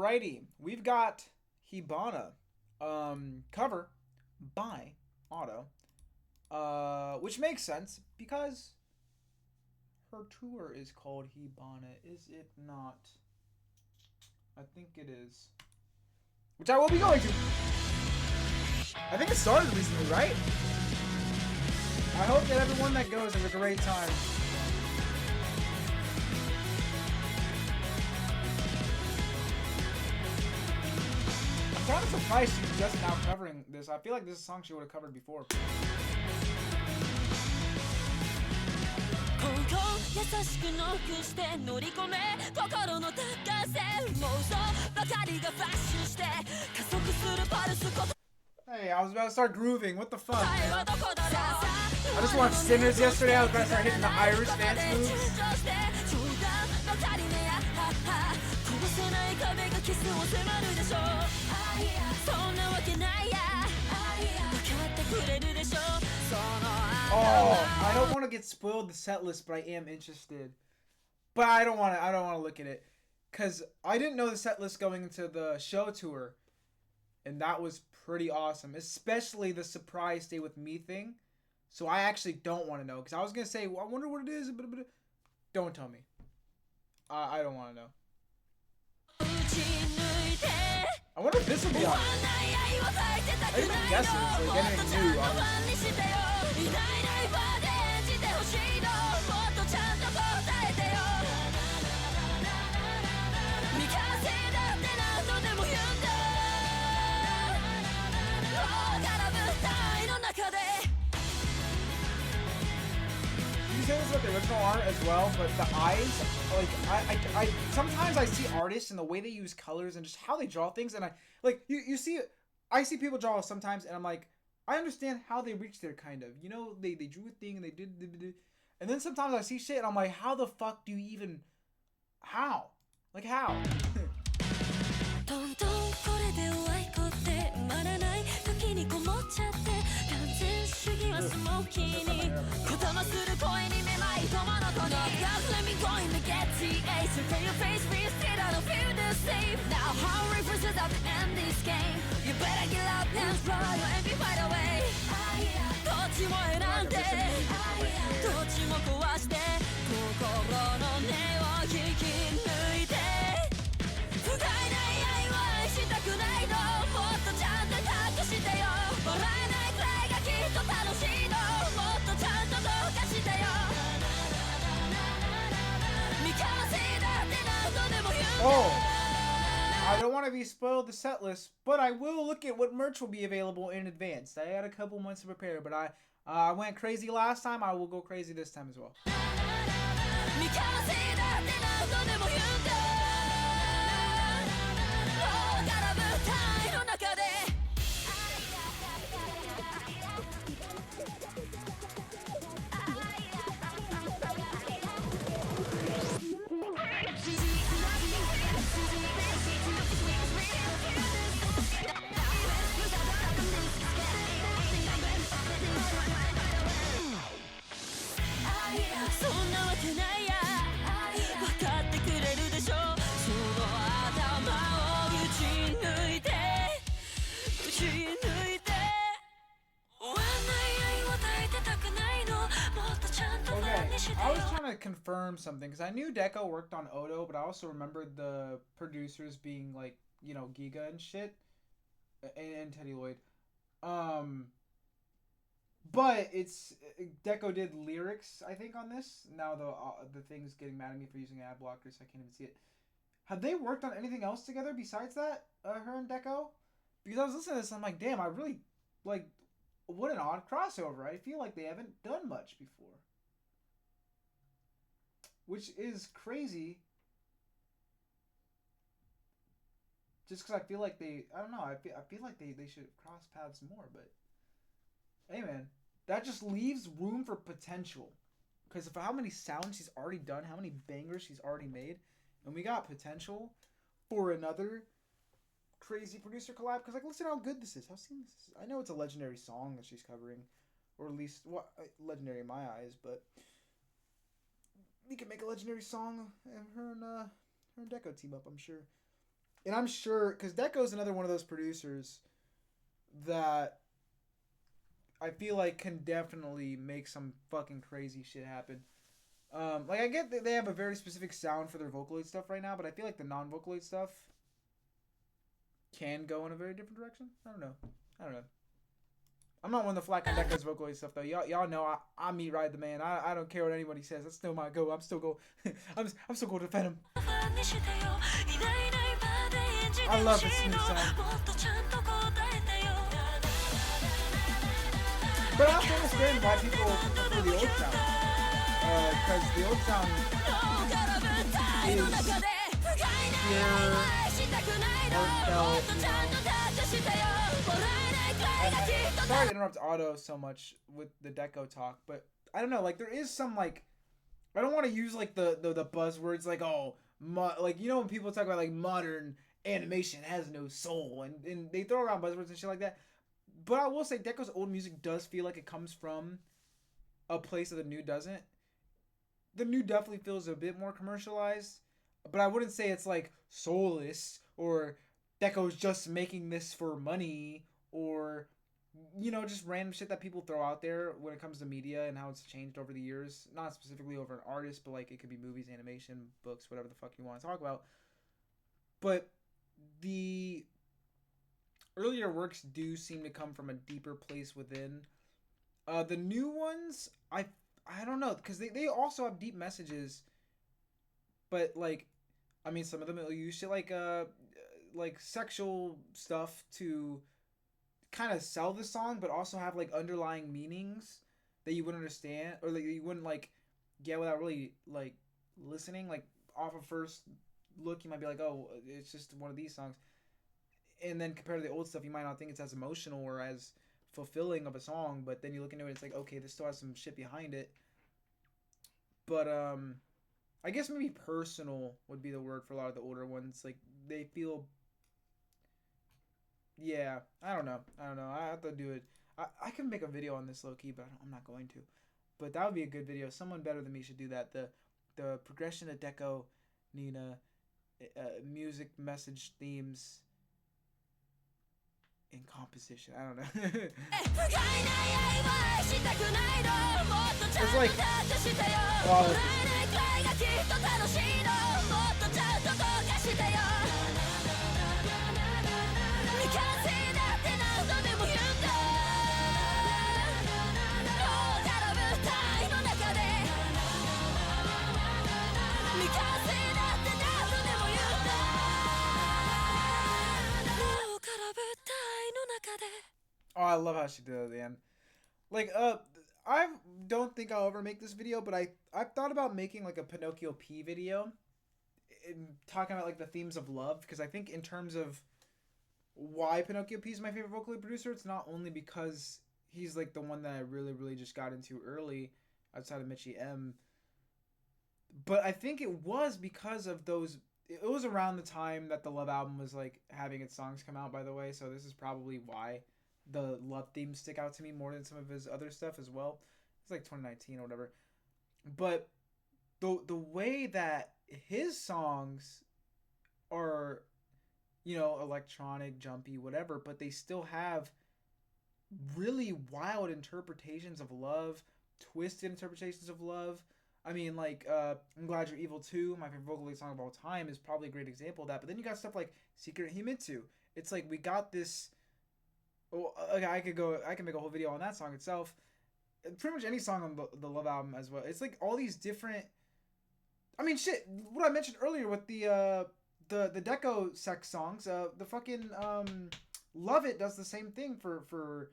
Alrighty, we've got Hibana, cover by Otto, which makes sense because her tour is called Hibana, is it not? I think it is. Which I will be going to. I think it started recently, right? I hope that everyone that goes has a great time. I'm kind of surprised she's just now covering this. I feel like this is a song she would have covered before. Hey, I was about to start grooving. What the fuck, man? I just watched Sinners yesterday. I was about to start hitting the Irish dance moves. Oh, I don't want to get spoiled the set list, but I am interested. But I don't want to look at it cuz I didn't know the set list going into the show tour. And that was pretty awesome, especially the surprise stay with me thing. So I actually don't want to know cuz I was going to say, well, I wonder what it is, but don't tell me. I don't want to know. I wonder if this will be on. I even guess it's like anything new, obviously. You say this about the original art as well, but the eyes, like I sometimes I see artists and the way they use colors and just how they draw things, and I like you see, I see people draw sometimes, and I'm like, I understand how they reached there, kind of, you know, they drew a thing and they did, and then sometimes I see shit and I'm like, how the fuck do you even, how, like how? Oh, I don't want to be spoiled the set list, but I will look at what merch will be available in advance. I had a couple months to prepare, but I went crazy last time. I will go crazy this time as well. I was trying to confirm something because I knew Deco worked on Odo, but I also remembered the producers being like, you know, Giga and shit, and Teddy Lloyd. But it's Deco did lyrics, I think, on this. Now the thing's getting mad at me for using ad blockers, so I can't even see it. Have they worked on anything else together besides that? Her and Deco? Because I was listening to this, and I'm like, damn, I really like. What an odd crossover. I feel like they haven't done much before. Which is crazy. Just because I feel like they... I don't know. I feel like they should cross paths more, but... Hey, man. That just leaves room for potential. Because of how many sounds she's already done, how many bangers she's already made, and we got potential for another crazy producer collab. Because, like, listen how good this is. How seamless this is. I know it's a legendary song that she's covering. Or at least, well, legendary in my eyes, but... We can make a legendary song and her and Deco team up, I'm sure. And I'm sure because Deco's another one of those producers that I feel like can definitely make some fucking crazy shit happen. Like I get that they have a very specific sound for their Vocaloid stuff right now, but I feel like the non-Vocaloid stuff can go in a very different direction. I don't know. I'm not one to flack on Deca's Vocaloid stuff though. Y'all know I meat ride the man. I don't care what anybody says. That's still my go. I'm still go. I'm still going to defend him. I love this new sound. But I also understand why people prefer the old sound. Because the old sound is pure, heartfelt, sorry to interrupt Otto so much with the Deco talk, but I don't know, like there is some like I don't want to use like the buzzwords like like you know when people talk about like modern animation has no soul and they throw around buzzwords and shit like that. But I will say Deco's old music does feel like it comes from a place that the new doesn't. The new definitely feels a bit more commercialized, but I wouldn't say it's like soulless or Deco's just making this for money or you know just random shit that people throw out there when it comes to media and how it's changed over the years. Not specifically over an artist, but like it could be movies, animation, books, whatever the fuck you want to talk about. But the earlier works do seem to come from a deeper place within. The new ones, I don't know, because they also have deep messages, but like, I mean, some of them will use shit like sexual stuff to kind of sell the song, but also have like underlying meanings that you wouldn't understand or like you wouldn't like get without really like listening. Like off of first look, you might be like, oh, it's just one of these songs. And then compared to the old stuff, you might not think it's as emotional or as fulfilling of a song, but then you look into it, it's like, okay, this still has some shit behind it. But I guess maybe personal would be the word for a lot of the older ones. Like they feel, yeah, I don't know. I have to do it. I can make a video on this low key, but I'm not going to. But that would be a good video. Someone better than me should do that. The progression of Deco, Nina, music, message, themes, in composition. I don't know. It's like oh, I love how she did it at the end. Like, I don't think I'll ever make this video, but I've thought about making like a Pinocchio P video, talking about like the themes of love, because I think in terms of why Pinocchio P is my favorite vocally producer, it's not only because he's like the one that I really just got into early, outside of Mitchie M, but I think it was because of those. It was around the time that the Love album was like having its songs come out, by the way, so this is probably why the love themes stick out to me more than some of his other stuff as well. It's like 2019 or whatever. But the way that his songs are, you know, electronic, jumpy, whatever, but they still have really wild interpretations of love, twisted interpretations of love. I mean, like, I'm Glad You're Evil Too, my favorite Vocaloid song of all time, is probably a great example of that. But then you got stuff like Secret Himitsu. It's like we got this. Oh, okay, I can make a whole video on that song itself. Pretty much any song on the Love album as well. It's like all these different. I mean, shit. What I mentioned earlier with the Deco sex songs. The fucking Love It does the same thing for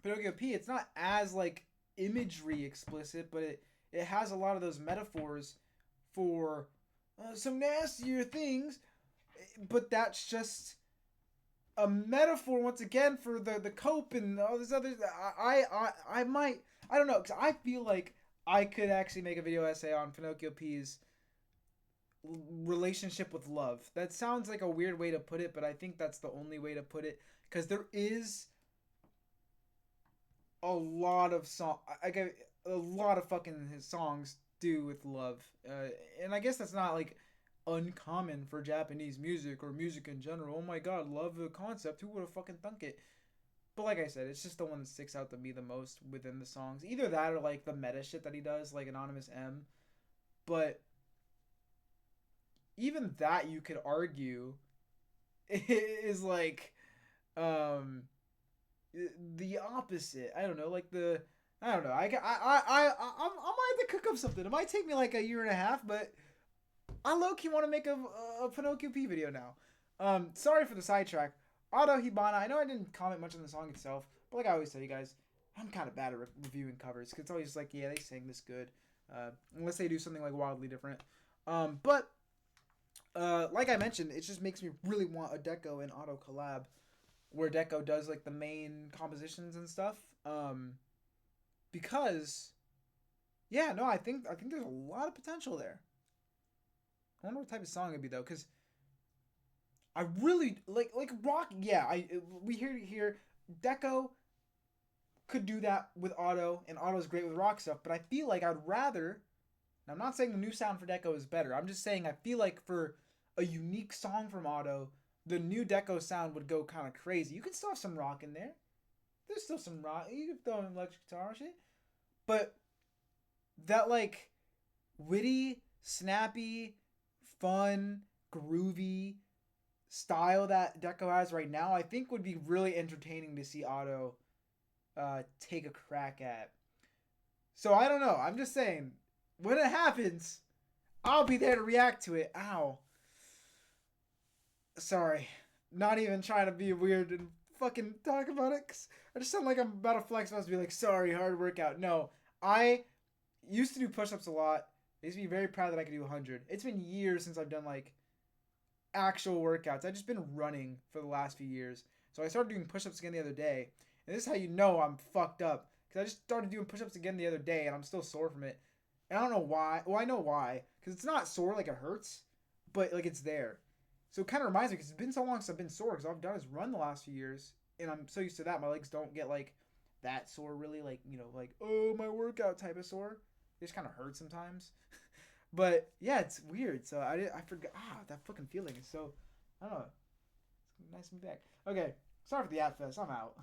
Pinocchio P. It's not as like imagery explicit, but it has a lot of those metaphors for some nastier things. But that's just a metaphor once again for the cope and all this other. I might, I don't know, because I feel like I could actually make a video essay on Pinocchio P's relationship with love. That sounds like a weird way to put it, but I think that's the only way to put it, because there is a lot of a lot of fucking his songs do with love, and I guess that's not like uncommon for Japanese music or music in general. Oh my god, love the concept. Who would have fucking thunk it? But like I said, it's just the one that sticks out to me the most within the songs. Either that or like the meta shit that he does, like Anonymous M. But even that you could argue is like um the opposite. I don't know, like the I don't know. I might have to cook up something. It might take me like a year and a half, but I low key want to make a Pinocchio P video now. Sorry for the sidetrack. Auto Hibana. I know I didn't comment much on the song itself, but like I always tell you guys, I'm kind of bad at reviewing covers because it's always just like, yeah, they sang this good, unless they do something like wildly different. But like I mentioned, it just makes me really want a Deco and Auto collab, where Deco does like the main compositions and stuff. Because yeah, no, I think there's a lot of potential there. I wonder what type of song it'd be though, because I really like rock. Yeah, we hear here Deco could do that with Auto, and Auto's great with rock stuff. But I feel like I'd rather. And I'm not saying the new sound for Deco is better. I'm just saying I feel like for a unique song from Auto, the new Deco sound would go kind of crazy. You can still have some rock in there. There's still some rock. You can throw in electric guitar and shit. But that like witty, snappy, fun, groovy style that Deco has right now, I think would be really entertaining to see Auto take a crack at. So I don't know. I'm just saying, when it happens, I'll be there to react to it. Ow. Sorry. Not even trying to be weird and fucking talk about it. Cause I just sound like I'm about to flex. I was be like, sorry, hard workout. No. I used to do push ups a lot. I used to be very proud that I could do 100. It's been years since I've done like actual workouts. I've just been running for the last few years. So I started doing push ups again the other day. And this is how you know I'm fucked up. Because I just started doing push ups again the other day and I'm still sore from it. And I don't know why. Well, I know why. Because it's not sore like it hurts, but like it's there. So it kind of reminds me because it's been so long since I've been sore. Because all I've done is run the last few years. And I'm so used to that. My legs don't get like that sore really. Like, you know, like, oh, my workout type of sore. It just kind of hurts sometimes. But yeah, it's weird. So I forgot. That fucking feeling is so. I don't know. It's nice to be back. Okay. Sorry for the ad fest. I'm out.